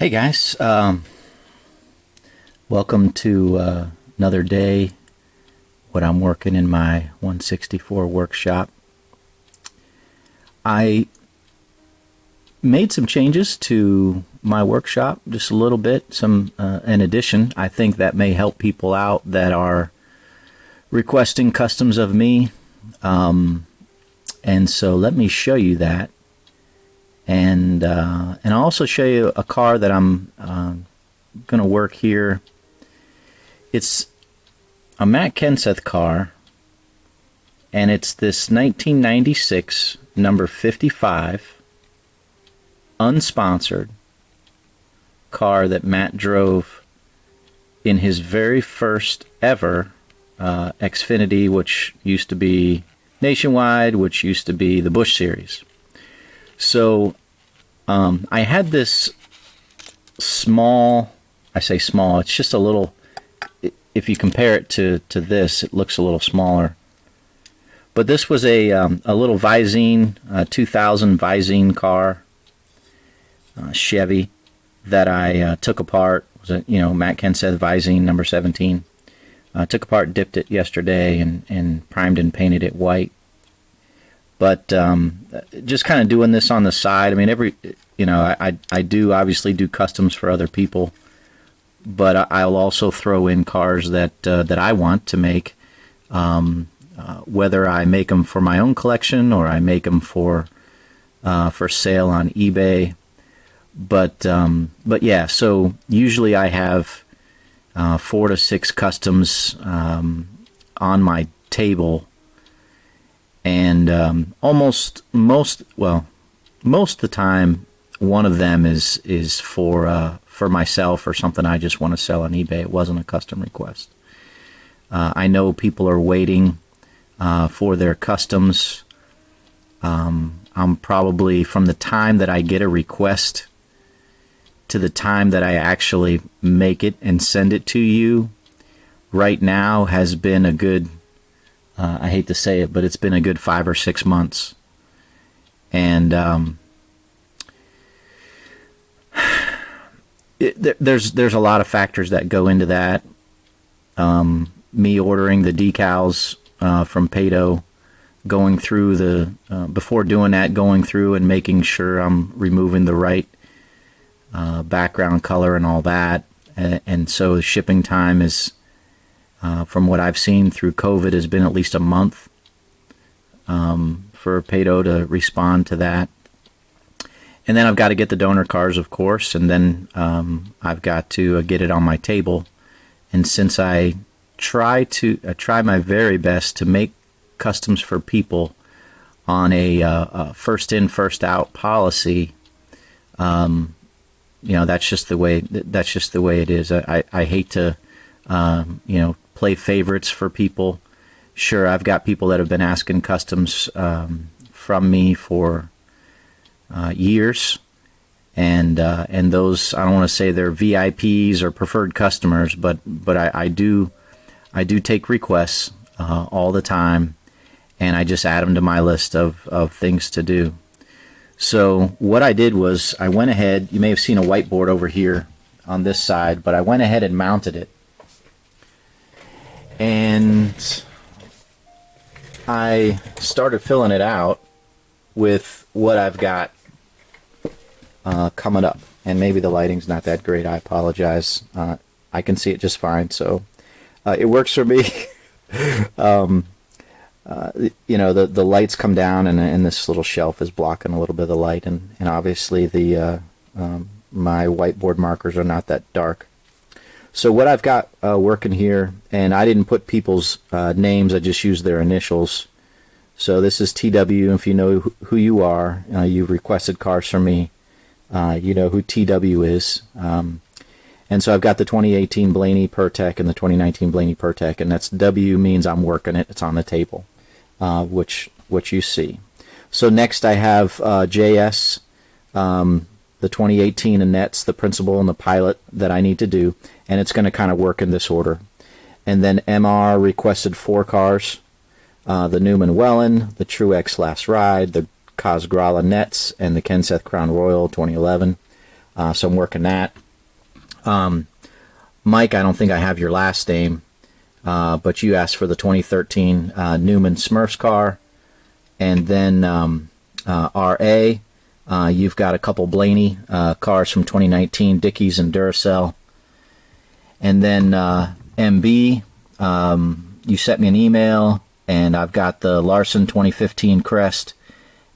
Hey guys, welcome to another day when I'm working in my 164 workshop. I made some changes to my workshop, just a little bit, in addition. I think that may help people out that are requesting customs of me, and so let me show you that. And I'll also show you a car that I'm going to work here. It's a Matt Kenseth car, and it's this 1996 number 55 unsponsored car that Matt drove in his very first ever Xfinity, which used to be Nationwide, which used to be the Busch Series. So I had this small, I say small, it's just a little, if you compare it to this, it looks a little smaller. But this was a little Visine, 2000 Visine car, Chevy, that I took apart. It was a, Matt Kenseth Visine number 17. Took apart, dipped it yesterday, and primed and painted it white. But just kind of doing this on the side. I mean, I do obviously do customs for other people, but I'll also throw in cars that I want to make, whether I make them for my own collection or I make them for sale on eBay. But yeah, so usually I have 4 to 6 customs on my table. And most of the time, one of them is for myself or something I just want to sell on eBay. It wasn't a custom request. I know people are waiting for their customs. I'm probably, from the time that I get a request to the time that I actually make it and send it to you, right now has been a good, I hate to say it, but it's been a good 5 or 6 months. And there's a lot of factors that go into that. Me ordering the decals from Pato, going through before doing that, going through and making sure I'm removing the right background color and all that. And so shipping time is, from what I've seen through COVID, has been at least a month for Pato to respond to that. And then I've got to get the donor cars, of course, and then I've got to get it on my table. And since I try my very best to make customs for people on a first in, first out policy, that's just the way it is. I hate to play favorites for people. Sure, I've got people that have been asking customs from me for years, and those, I don't want to say they're VIPs or preferred customers, but I do take requests all the time, and I just add them to my list of things to do. So what I did was I went ahead. You may have seen a whiteboard over here on this side, but I went ahead and mounted it. And I started filling it out with what I've got coming up. And maybe the lighting's not that great. I apologize. I can see it just fine, so it works for me. The lights come down, and this little shelf is blocking a little bit of the light, and obviously my whiteboard markers are not that dark. So what I've got working here, and I didn't put people's names, I just used their initials. So this is TW. If you know who you are, you've requested cars from me, you know who TW is. And so I've got the 2018 Blaney Pertec and the 2019 Blaney Pertec, and that's W means I'm working it. It's on the table, which you see. So next I have JS, the 2018 Annette's, the principal and the pilot that I need to do, and it's going to kind of work in this order. And then MR requested 4 cars, the Newman Welland, the Truex Last Ride, the Cosgrala Nets, and the Kenseth Crown Royal 2011. So I'm working that. Mike, I don't think I have your last name, but you asked for the 2013 Newman Smurfs car. And then RA, you've got a couple Blaney cars from 2019, Dickies and Duracell. And then MB, you sent me an email, and I've got the Larson 2015 Crest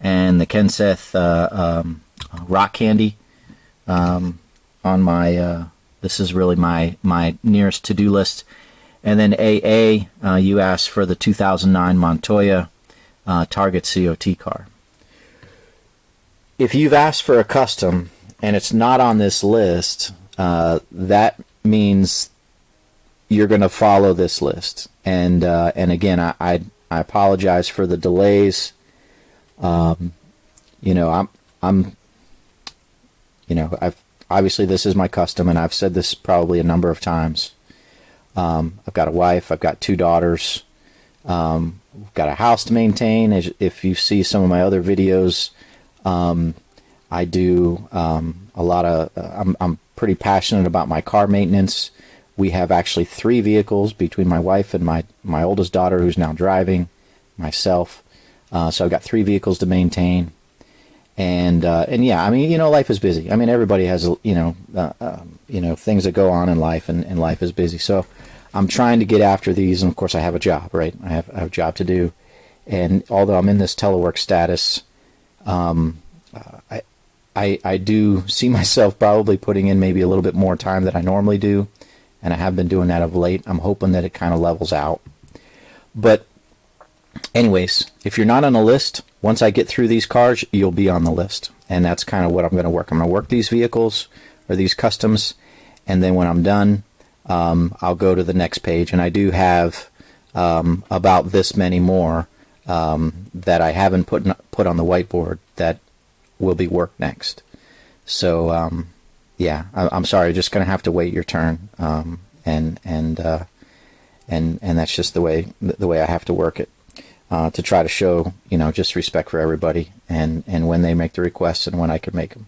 and the Kenseth Rock Candy on my, this is really my nearest to-do list. And then AA, you asked for the 2009 Montoya Target COT car. If you've asked for a custom and it's not on this list, that means you're going to follow this list. And again, I apologize for the delays. I'm I've obviously this is my custom, and I've said this probably a number of times. I've got a wife, I've got 2 daughters, we've got a house to maintain. If you see some of my other videos, I do a lot of. I'm pretty passionate about my car maintenance. We have actually 3 vehicles between my wife and my oldest daughter, who's now driving, myself. So I've got 3 vehicles to maintain. And yeah, I mean, life is busy. I mean, everybody has, things that go on in life, and life is busy. So I'm trying to get after these. And of course I have a job, right? I have a job to do. And although I'm in this telework status, I do see myself probably putting in maybe a little bit more time than I normally do. And I have been doing that of late. I'm hoping that it kind of levels out. But anyways, if you're not on a list, once I get through these cars, you'll be on the list. And that's kind of what I'm going to work. I'm going to work these vehicles or these customs. And then when I'm done, I'll go to the next page. And I do have about this many more that I haven't put on the whiteboard that will be worked next. So, yeah, I'm sorry. You're just going to have to wait your turn. And that's just the way I have to work it. To try to show, just respect for everybody, and when they make the requests and when I can make them.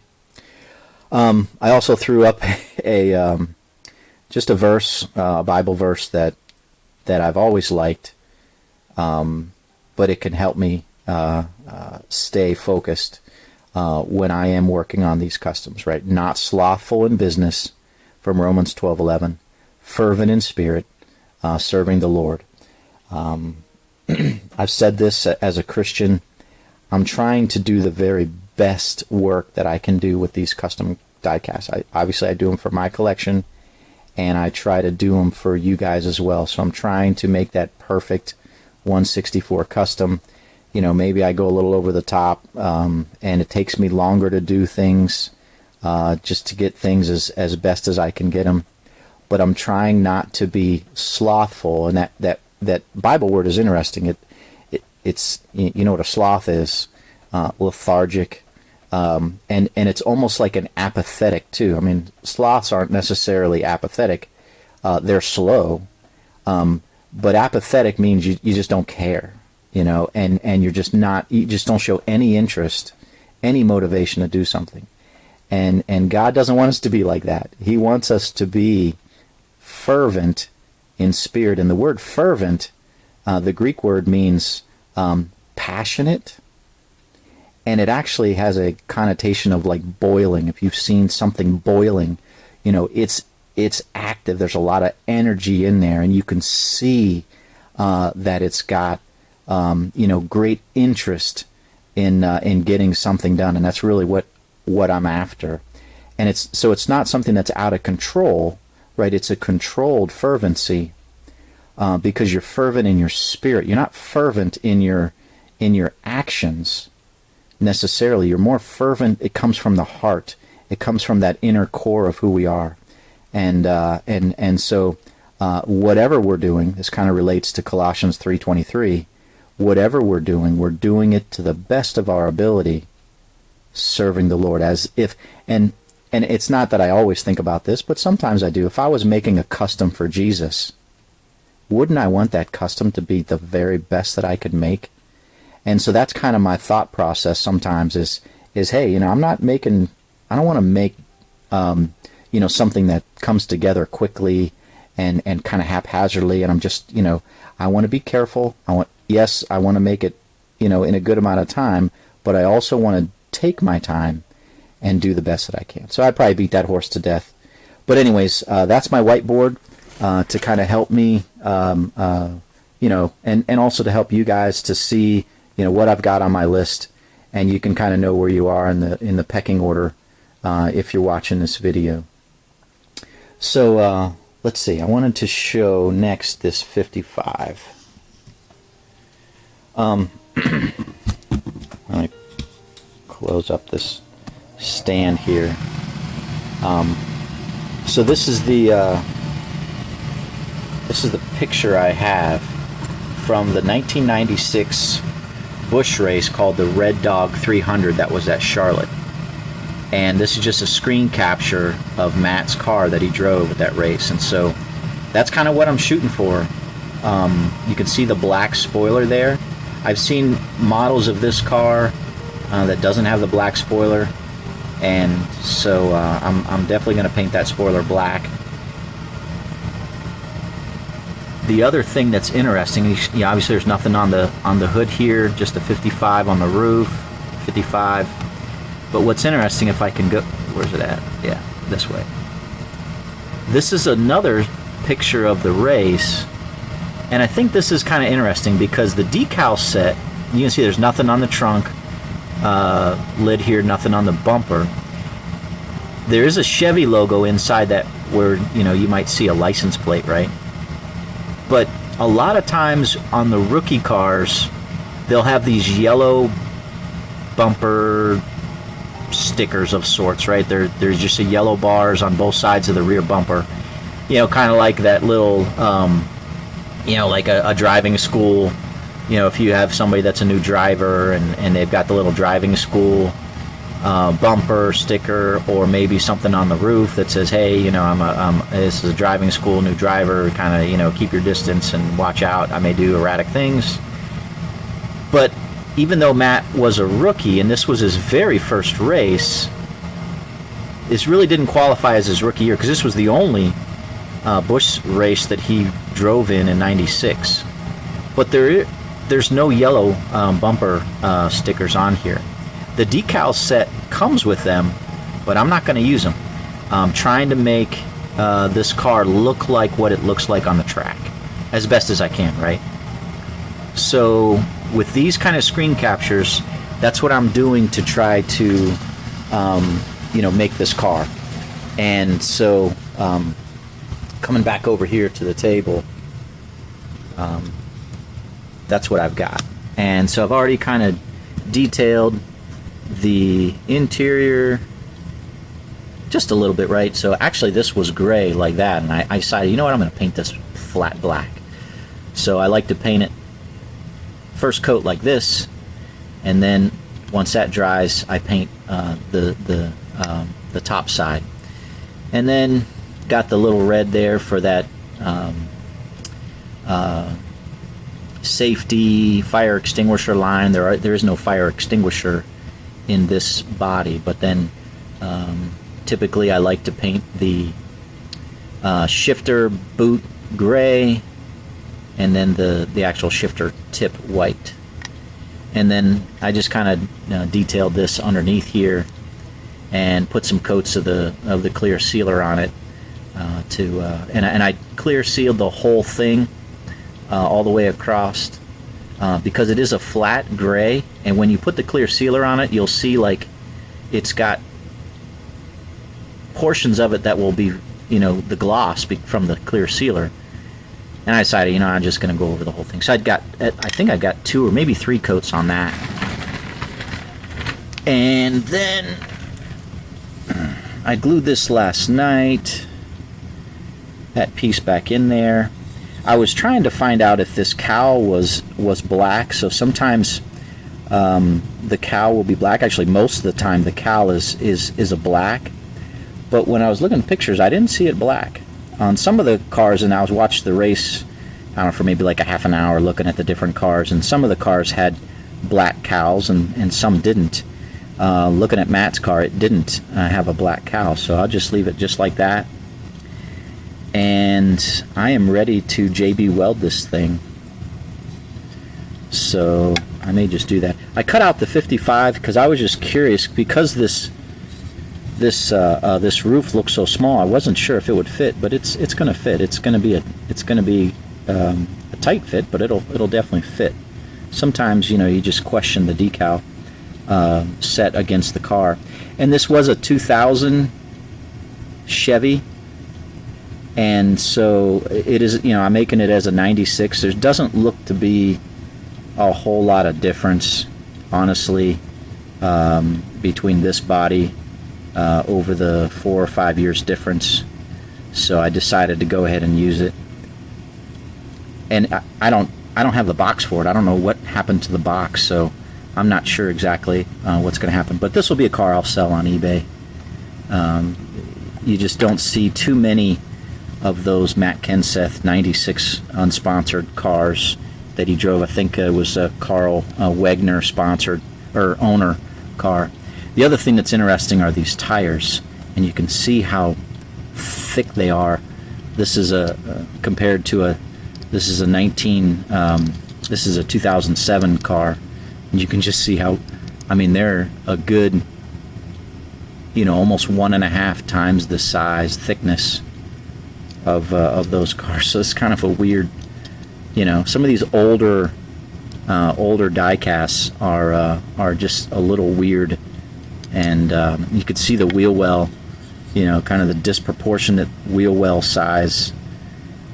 I also threw up just a verse, a Bible verse that I've always liked, but it can help me stay focused when I am working on these customs. Right, not slothful in business, from Romans 12:11, fervent in spirit, serving the Lord. I've said this as a Christian. I'm trying to do the very best work that I can do with these custom die-casts. Obviously, I do them for my collection, and I try to do them for you guys as well. So I'm trying to make that perfect 164 custom. Maybe I go a little over the top, and it takes me longer to do things, just to get things as best as I can get them. But I'm trying not to be slothful, and that Bible word is interesting. It's what a sloth is, lethargic, and it's almost like an apathetic too. I mean, sloths aren't necessarily apathetic; they're slow, but apathetic means you just don't care, and you just don't show any interest, any motivation to do something, and God doesn't want us to be like that. He wants us to be fervent in spirit. And the word fervent, the Greek word means passionate, and it actually has a connotation of like boiling. If you've seen something boiling, it's active. There's a lot of energy in there, and you can see that it's got great interest in getting something done, and that's really what I'm after. And it's not something that's out of control. Right, it's a controlled fervency, because you're fervent in your spirit. You're not fervent in your actions necessarily. You're more fervent. It comes from the heart. It comes from that inner core of who we are, and so whatever we're doing, this kind of relates to Colossians 3:23. Whatever we're doing it to the best of our ability, serving the Lord as if And it's not that I always think about this, but sometimes I do. If I was making a custom for Jesus, wouldn't I want that custom to be the very best that I could make? And so that's kind of my thought process sometimes is hey, I don't want to make something that comes together quickly and kind of haphazardly, and I'm just, I want to be careful. I want to make it, in a good amount of time, but I also want to take my time and do the best that I can. So I'd probably beat that horse to death. But anyways, that's my whiteboard to kind of help me, and also to help you guys to see, what I've got on my list, and you can kind of know where you are in the pecking order if you're watching this video. So let's see. I wanted to show next this 55. Let me close up this stand here. So this is the picture I have from the 1996 Busch race called the Red Dog 300 that was at Charlotte. And this is just a screen capture of Matt's car that he drove at that race. And so that's kind of what I'm shooting for. You can see the black spoiler there. I've seen models of this car that doesn't have the black spoiler, and so I'm definitely going to paint that spoiler black. The other thing that's interesting, obviously there's nothing on the hood here, just a 55 on the roof, 55. But what's interesting, if I can go, where's it at? Yeah, this way. This is another picture of the race, and I think this is kind of interesting because the decal set, you can see there's nothing on the trunk lid here, nothing on the bumper. There is a Chevy logo inside that where, you might see a license plate, right? But a lot of times on the rookie cars, they'll have these yellow bumper stickers of sorts, right? There's just a yellow bars on both sides of the rear bumper, kind of like that little, like a driving school, if you have somebody that's a new driver and they've got the little driving school bumper sticker, or maybe something on the roof that says, hey, this is a driving school, new driver, kind of, keep your distance and watch out, I may do erratic things. But even though Matt was a rookie and this was his very first race, this really didn't qualify as his rookie year because this was the only Busch race that he drove in '96. But there's no yellow bumper stickers on here. The decal set comes with them, but I'm not going to use them. I'm trying to make this car look like what it looks like on the track as best as I can, right? So with these kind of screen captures, that's what I'm doing to try to, make this car. And so coming back over here to the table, that's what I've got. And so I've already kind of detailed the interior just a little bit, right? So actually this was gray like that, and I decided, I'm going to paint this flat black. So I like to paint it first coat like this, and then once that dries, I paint the top side, and then got the little red there for that safety fire extinguisher line. There is no fire extinguisher in this body, but then typically I like to paint the shifter boot gray, and then the actual shifter tip white. And then I just kind of detailed this underneath here and put some coats of the clear sealer on it and I clear sealed the whole thing all the way across because it is a flat gray, and when you put the clear sealer on it, you'll see like it's got portions of it that will be the gloss from the clear sealer. And I decided, I'm just going to go over the whole thing. So I think I got 2 or maybe 3 coats on that. And then I glued this last night, that piece back in there. I was trying to find out if this cowl was black. So sometimes the cowl will be black. Actually, most of the time the cowl is a black. But when I was looking at pictures, I didn't see it black. On some of the cars, and I was watching the race, I don't know, for maybe like a half an hour looking at the different cars, and some of the cars had black cowls and some didn't. looking at Matt's car, it didn't have a black cowl, so I'll just leave it just like that. And I am ready to JB weld this thing. So I may just do that. I cut out the 55 because I was just curious, because this roof looks so small. I wasn't sure if it would fit, but it's going to fit. It's going to be a tight fit, but it'll definitely fit. Sometimes, you know, you just question the decal set against the car. And this was a 2000 Chevy, and so it is, you know, I'm making it as a 96. There doesn't look to be a whole lot of difference, honestly, between this body over the 4 or 5 years difference. So I decided to go ahead and use it. And I don't have the box for it. I don't know what happened to the box, so I'm not sure exactly what's going to happen. But this will be a car I'll sell on eBay. You just don't see too many of those Matt Kenseth 96 unsponsored cars that he drove. I think it was a Carl Wegner sponsored or owner car. The other thing that's interesting are these tires, and you can see how thick they are. This is compared to this is a 2007 car, and you can just see how, I mean, they're a good, you know, almost 1.5 times the size, thickness of those cars. So it's kind of a weird, you know, some of these older die casts are just a little weird, and you could see the wheel well, you know, kind of the disproportionate wheel well size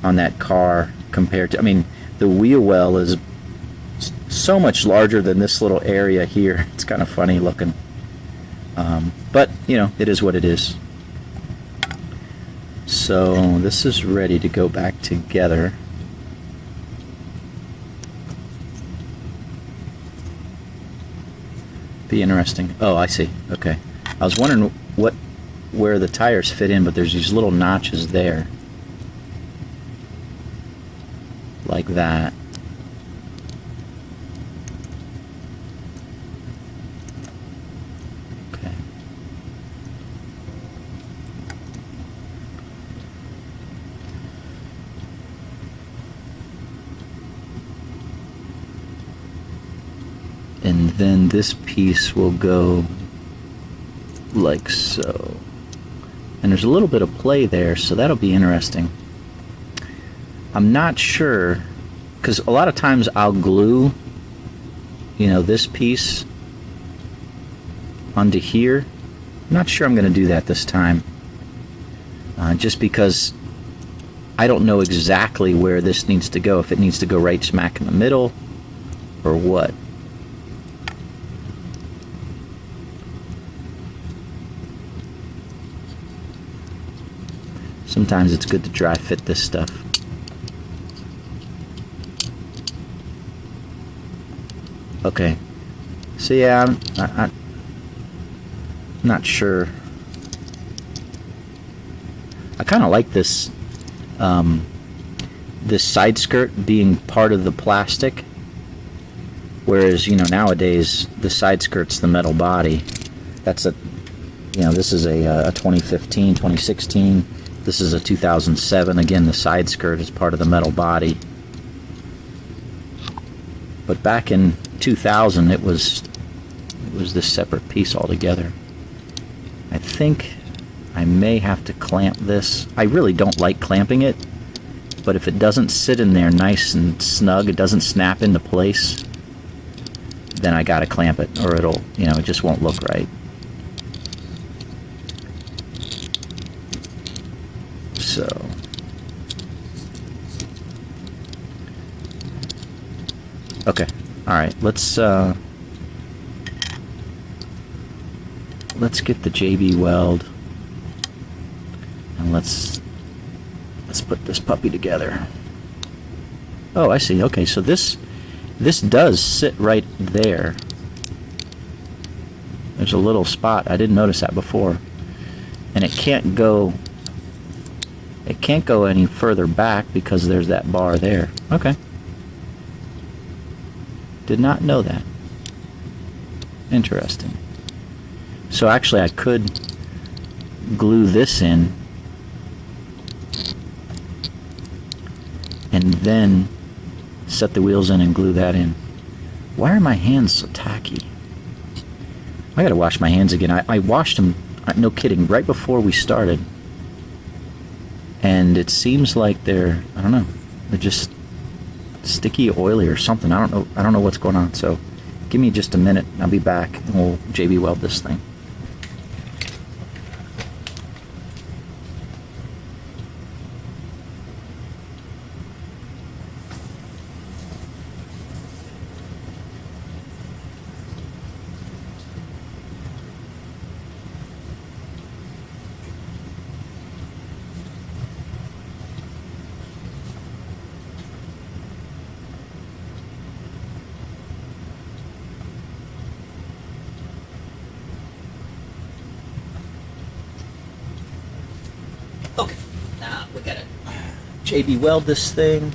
on that car compared to, I mean, the wheel well is so much larger than this little area here. It's kind of funny looking, but you know, it is what it is. So this is ready to go back together. Be interesting. Oh, I see. Okay. I was wondering where the tires fit in, but there's these little notches there. Like that. Okay. And then this piece will go like so. And there's a little bit of play there, so that'll be interesting. I'm not sure, because a lot of times I'll glue, you know, this piece onto here. I'm not sure I'm going to do that this time, just because I don't know exactly where this needs to go, if it needs to go right smack in the middle or what. Sometimes it's good to dry fit this stuff. Okay, so yeah, I'm not sure. I kind of like this this side skirt being part of the plastic, whereas, you know, nowadays the side skirt's the metal body. That's a, you know, this is a 2015, 2016. This is a 2007. Again, the side skirt is part of the metal body. But back in 2000, it was this separate piece altogether. I think I may have to clamp this. I really don't like clamping it, but if it doesn't sit in there nice and snug, it doesn't snap into place, then I gotta clamp it, or it'll, you know, it just won't look right. So okay, all right, let's get the JB weld, and let's put this puppy together. Oh, I see. Okay, so this does sit right there. There's a little spot. I didn't notice that before, and it can't go any further back because there's that bar there. Okay. Did not know that. Interesting. So actually I could glue this in and then set the wheels in and glue that in. Why are my hands so tacky? I gotta wash my hands again. I washed them, no kidding, right before we started. And it seems like they're, I don't know, they're just sticky, oily or something. I don't know what's going on. So give me just a minute. I'll be back and we'll JB weld this thing. Okay, now we gotta JB weld this thing.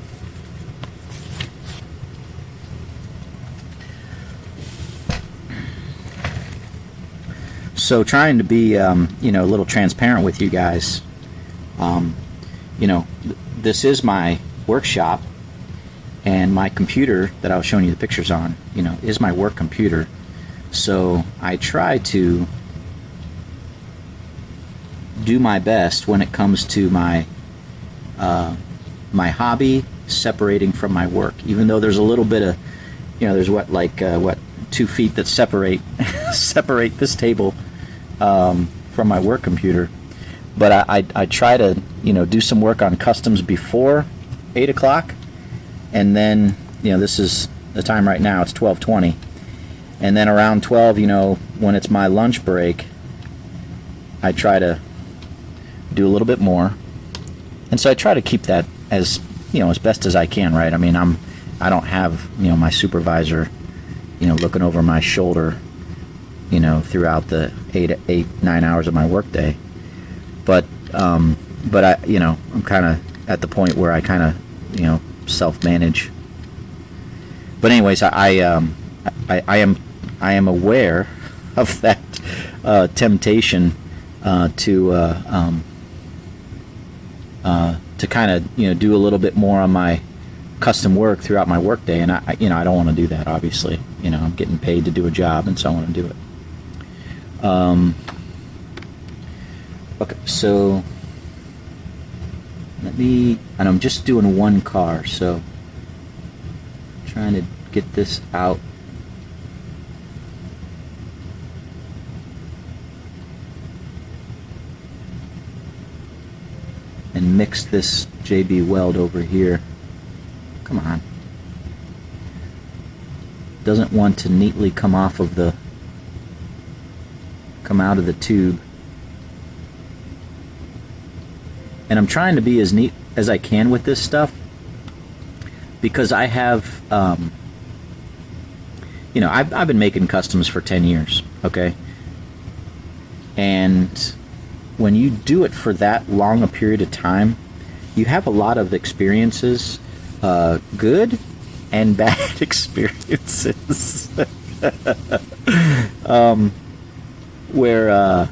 So trying to be, a little transparent with you guys. This is my workshop, and my computer that I was showing you the pictures on, is my work computer. So I try to do my best when it comes to my my hobby separating from my work, even though there's a little bit of there's 2 feet that separate this table from my work computer. But I try to do some work on customs before 8 o'clock, and then this is the time right now, it's 12:20, and then around 12, when it's my lunch break, I try to do a little bit more. And so I try to keep that as as best as I can, right? I mean, I don't have my supervisor looking over my shoulder throughout the 9 hours of my workday. But I I'm kind of at the point where I kind of self-manage. But anyways, I am aware of that temptation to kind of do a little bit more on my custom work throughout my workday, and I don't want to do that. Obviously, I'm getting paid to do a job, and so I want to do it. Okay, so and I'm just doing one car, so I'm trying to get this out. And mix this JB weld over here. Come on. Doesn't want to neatly come out of the tube. And I'm trying to be as neat as I can with this stuff, because I have I've been making customs for 10 years, okay? And when you do it for that long a period of time, you have a lot of experiences, good and bad experiences, where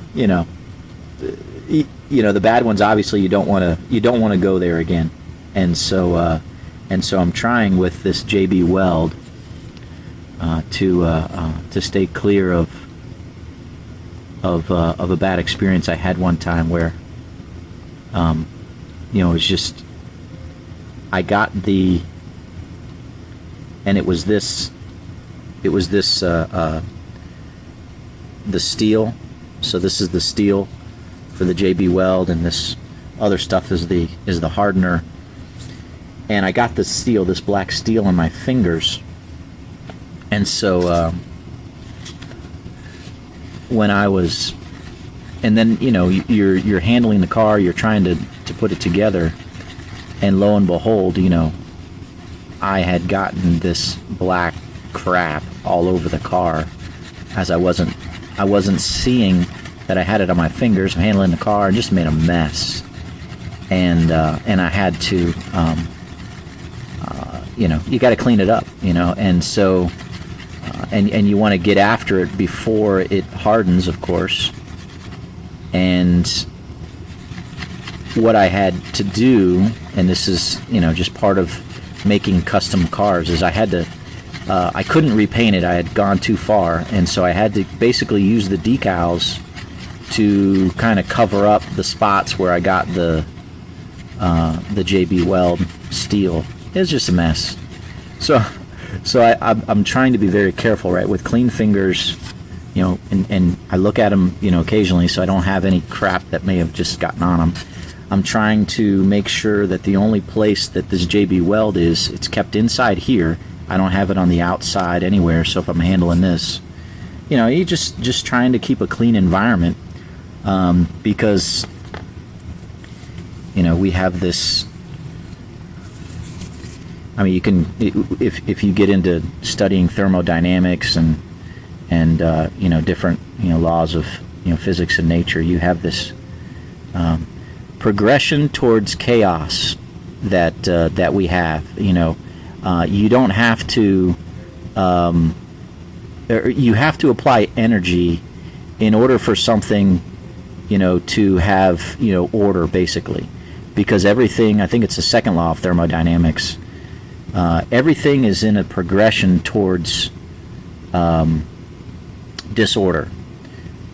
the bad ones, obviously you don't want to go there again, and so I'm trying with this JB weld to stay clear of a bad experience I had one time where it was just, I got the steel. So this is the steel for the JB weld, and this other stuff is the hardener. And I got this black steel on my fingers, and so when I was, and then you're handling the car, you're trying to put it together, and lo and behold, I had gotten this black crap all over the car, as I wasn't seeing that I had it on my fingers. I'm handling the car and just made a mess, and I had to you got to clean it up, and so and you want to get after it before it hardens, of course. And what I had to do, and this is, you know, just part of making custom cars, is I had to, I couldn't repaint it. I had gone too far, and so I had to basically use the decals to kind of cover up the spots where I got the JB Weld steel. It was just a mess. So I'm trying to be very careful, right, with clean fingers, you know, and I look at them, you know, occasionally, so I don't have any crap that may have just gotten on them. I'm trying to make sure that the only place that this JB Weld is, it's kept inside here. I don't have it on the outside anywhere. So if I'm handling this, you know, you just trying to keep a clean environment, because, you know, we have this. I mean, you can, if you get into studying thermodynamics and you know, different, you know, laws of, you know, physics and nature, you have this progression towards chaos that we have. You know, you don't have to, you have to apply energy in order for something, you know, to have, you know, order, basically, because everything, I think it's the second law of thermodynamics. Everything is in a progression towards disorder,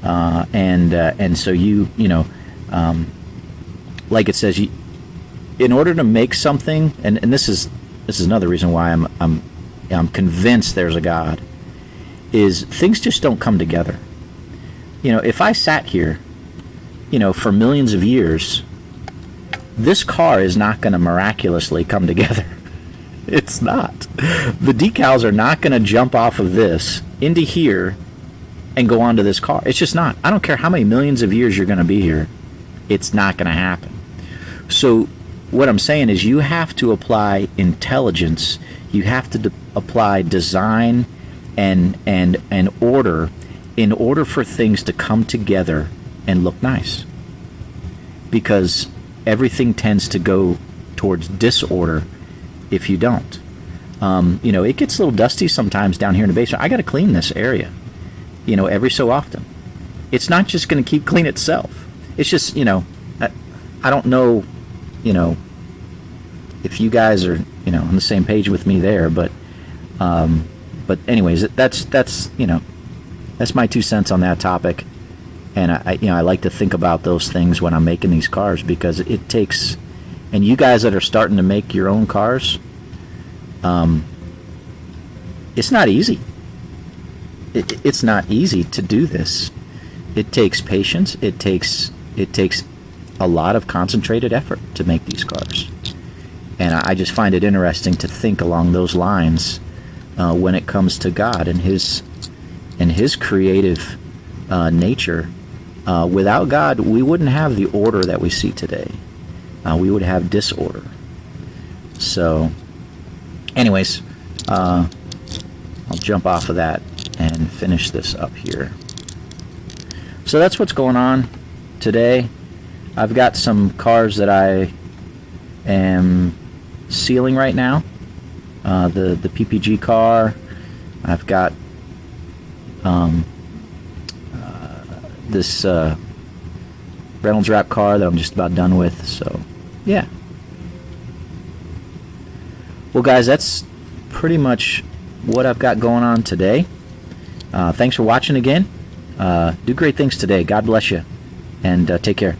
and so you know, like it says, in order to make something, and this is another reason why I'm convinced there's a God, is things just don't come together. You know, if I sat here, you know, for millions of years, this car is not going to miraculously come together. It's not. The decals are not going to jump off of this into here and go onto this car. It's just not. I don't care how many millions of years you're going to be here. It's not going to happen. So what I'm saying is, you have to apply intelligence. You have to apply design and order in order for things to come together and look nice. Because everything tends to go towards disorder if you don't. You know, it gets a little dusty sometimes down here in the basement. I got to clean this area, you know, every so often. It's not just going to keep clean itself. It's just, you know, I don't know, you know, if you guys are, you know, on the same page with me there, but anyways, that's you know, that's my 2 cents on that topic. And I like to think about those things when I'm making these cars, because it takes. And you guys that are starting to make your own cars, it's not easy. It's not easy to do this. It takes patience. It takes a lot of concentrated effort to make these cars. And I just find it interesting to think along those lines when it comes to God and His creative nature. Without God, we wouldn't have the order that we see today. We would have disorder. So, anyways, I'll jump off of that and finish this up here. So that's what's going on today. I've got some cars that I am sealing right now. The PPG car. I've got this Reynolds Wrap car that I'm just about done with. So, yeah. Well, guys, that's pretty much what I've got going on today. Thanks for watching again. Do great things today. God bless you. And take care.